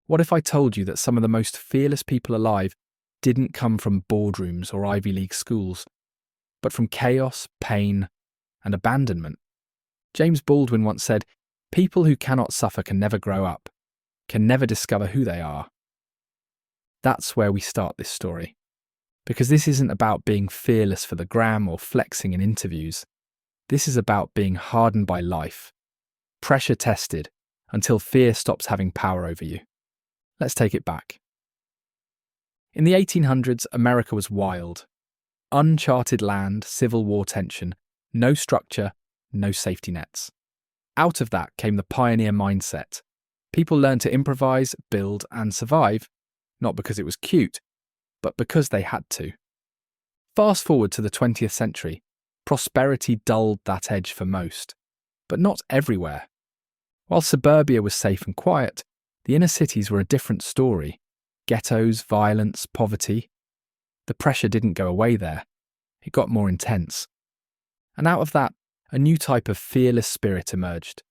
What if I told you that some of the most fearless people alive didn't come from boardrooms or Ivy League schools, but from chaos, pain, and abandonment? James Baldwin once said, "People who cannot suffer can never grow up, can never discover who they are." That's where we start this story. Because this isn't about being fearless for the gram or flexing in interviews. This is about being hardened by life, pressure tested, until fear stops having power over you. Let's take it back. In the 1800s, America was wild. Uncharted land, Civil War tension, no structure, no safety nets. Out of that came the pioneer mindset. People learned to improvise, build, and survive, not because it was cute, but because they had to. Fast forward to the 20th century, prosperity dulled that edge for most, but not everywhere. While suburbia was safe and quiet, the inner cities were a different story. Ghettos, violence, poverty. The pressure didn't go away there. It got more intense. And out of that, a new type of fearless spirit emerged.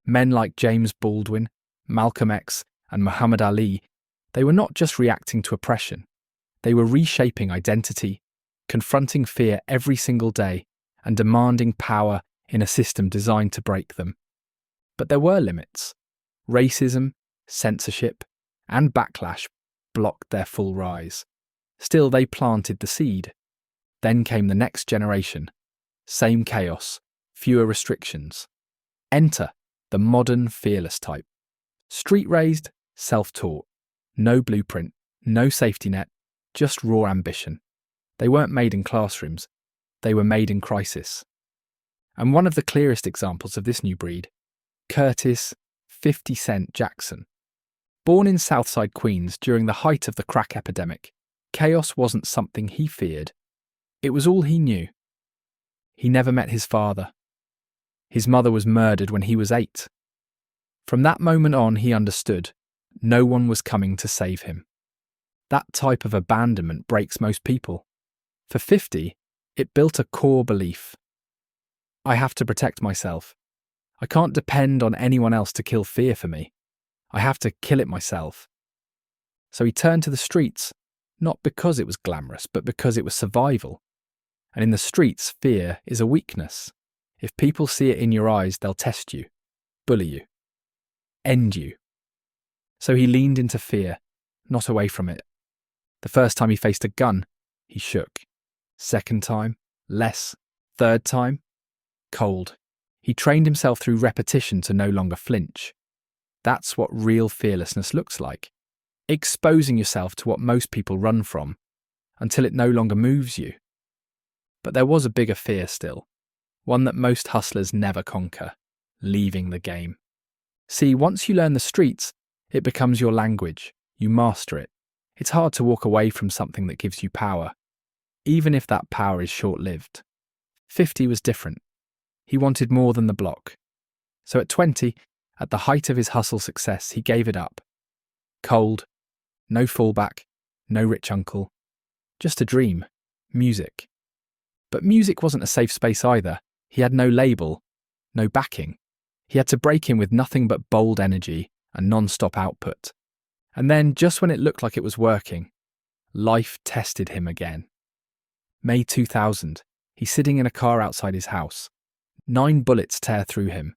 Men like James Baldwin, Malcolm X, and Muhammad Ali, they were not just reacting to oppression. They were reshaping identity, confronting fear every single day, and demanding power in a system designed to break them. But there were limits. Racism, censorship, and backlash blocked their full rise. Still, they planted the seed. Then came the next generation. Same chaos, fewer restrictions. Enter the modern fearless type. Street-raised, self-taught. No blueprint, no safety net, just raw ambition. They weren't made in classrooms. They were made in crisis. And one of the clearest examples of this new breed, Curtis 50 Cent Jackson. Born in Southside Queens during the height of the crack epidemic, chaos wasn't something he feared. It was all he knew. He never met his father. His mother was murdered when he was 8. From that moment on, he understood no one was coming to save him. That type of abandonment breaks most people. For 50, it built a core belief. I have to protect myself. I can't depend on anyone else to kill fear for me. I have to kill it myself. So he turned to the streets, not because it was glamorous, but because it was survival. And in the streets, fear is a weakness. If people see it in your eyes, they'll test you, bully you, end you. So he leaned into fear, not away from it. The first time he faced a gun, he shook. Second time, less. Third time, cold. He trained himself through repetition to no longer flinch. That's what real fearlessness looks like. Exposing yourself to what most people run from, until it no longer moves you. But there was a bigger fear still, one that most hustlers never conquer: leaving the game. See, once you learn the streets, it becomes your language. You master it. It's hard to walk away from something that gives you power, even if that power is short-lived. 50 was different. He wanted more than the block. So at 20, at the height of his hustle success, he gave it up. Cold, no fallback, no rich uncle. Just a dream. Music. But music wasn't a safe space either. He had no label, no backing. He had to break in with nothing but bold energy and non-stop output. And then, just when it looked like it was working, life tested him again. May 2000, he's sitting in a car outside his house. 9 bullets tear through him.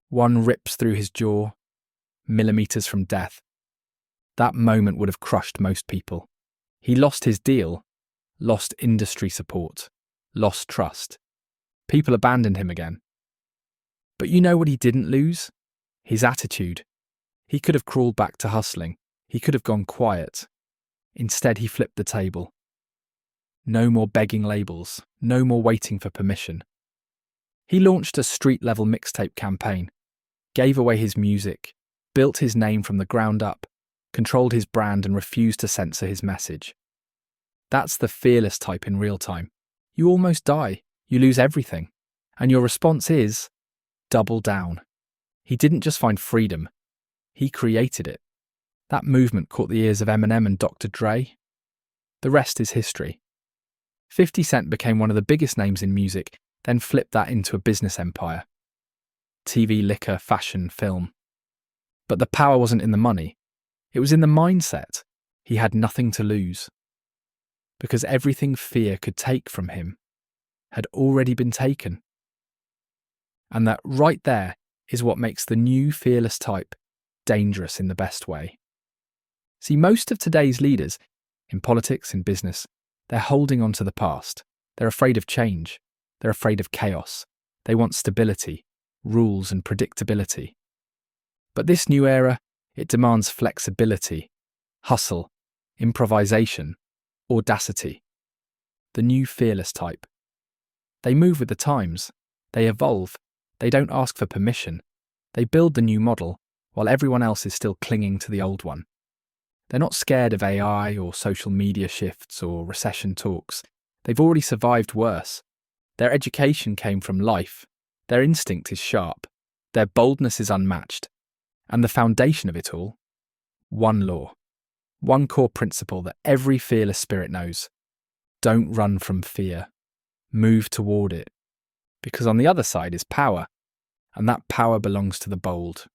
One rips through his jaw, millimeters from death. That moment would have crushed most people. He lost his deal, lost industry support, lost trust. People abandoned him again. But you know what he didn't lose? His attitude. He could have crawled back to hustling. He could have gone quiet. Instead, he flipped the table. No more begging labels. No more waiting for permission. He launched a street-level mixtape campaign, gave away his music, built his name from the ground up, controlled his brand and refused to censor his message. That's the fearless type in real time. You almost die. You lose everything. And your response is, double down. He didn't just find freedom. He created it. That movement caught the ears of Eminem and Dr. Dre. The rest is history. 50 Cent became one of the biggest names in music, then flipped that into a business empire. TV, liquor, fashion, film. But the power wasn't in the money. It was in the mindset. He had nothing to lose. Because everything fear could take from him had already been taken. And that right there is what makes the new fearless type dangerous in the best way. See, most of today's leaders, in politics, in business, they're holding on to the past. They're afraid of change. They're afraid of chaos. They want stability, rules and predictability. But this new era, it demands flexibility, hustle, improvisation, audacity. The new fearless type. They move with the times. They evolve. They don't ask for permission. They build the new model while everyone else is still clinging to the old one. They're not scared of AI or social media shifts or recession talks. They've already survived worse. Their education came from life. Their instinct is sharp. Their boldness is unmatched. And the foundation of it all? One law. One core principle that every fearless spirit knows. Don't run from fear. Move toward it. Because on the other side is power. And that power belongs to the bold.